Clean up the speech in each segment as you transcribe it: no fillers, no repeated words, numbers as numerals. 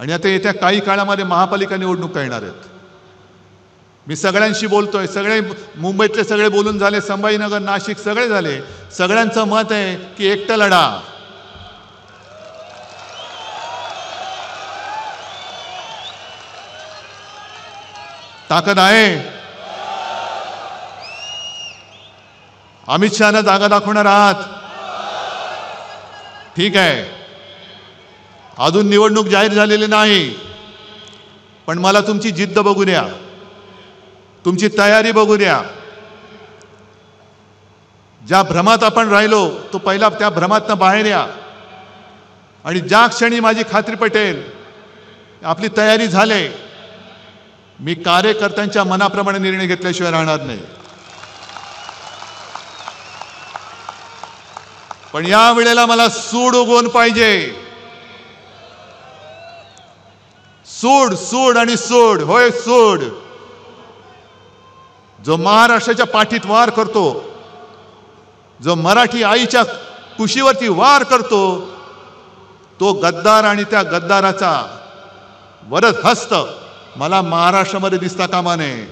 आणि आता येत्या काही काळामध्ये महापालिका निवडणुका येणार आहेत. मी सगळ्यांशी बोलतोय, सगळे मुंबईतले सगळे बोलून झाले, संभाजीनगर, नाशिक सगळे झाले. सगळ्यांचं मत आहे की एकटं लढा. ताकद आहे. अमित शहाना जागा दाखवणार आहात. ठीक आहे, अजून निवडणूक जाहीर झालेली नाही, पण मला तुमची जिद्द बघू द्या, तुमची तयारी बघू द्या. ज्या भ्रमात आपण राहिलो तो पहिला त्या भ्रमातनं बाहेर या. आणि ज्या क्षणी माझी खात्री पटेल आपली तयारी झाले, मी कार्यकर्त्यांच्या मनाप्रमाणे निर्णय घेतल्याशिवाय राहणार नाही. पण या वेळेला मला सूड उगवून पाहिजे. सूड, सूड आणि सूड. होय, सूड. जो महाराष्ट्राच्या पाठीत वार करतो, जो मराठी आईच्या कुशीवरती वार करतो, तो गद्दार आणि त्या गद्दाराचा वरद हस्त मला महाराष्ट्रामध्ये दिसता कामा नये.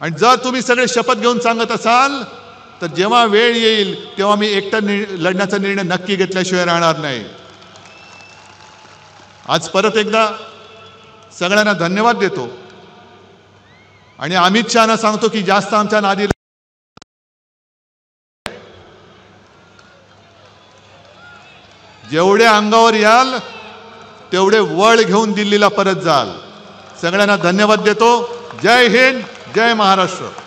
आणि जर तुम्ही सगळे शपथ घेऊन सांगत असाल तर जेव्हा वेळ येईल तेव्हा मी एकटं लढण्याचा निर्णय नक्की घेतल्याशिवाय राहणार नाही. आज परत एकदा सगळ्यांना धन्यवाद देतो आणि अमित शहाना सांगतो की जास्त आमच्या नादी जेवढे अंगावर याल तेवढे वळ घेऊन दिल्लीला परत जाल. सगळ्यांना धन्यवाद देतो. जय हिंद, जय महाराष्ट्र.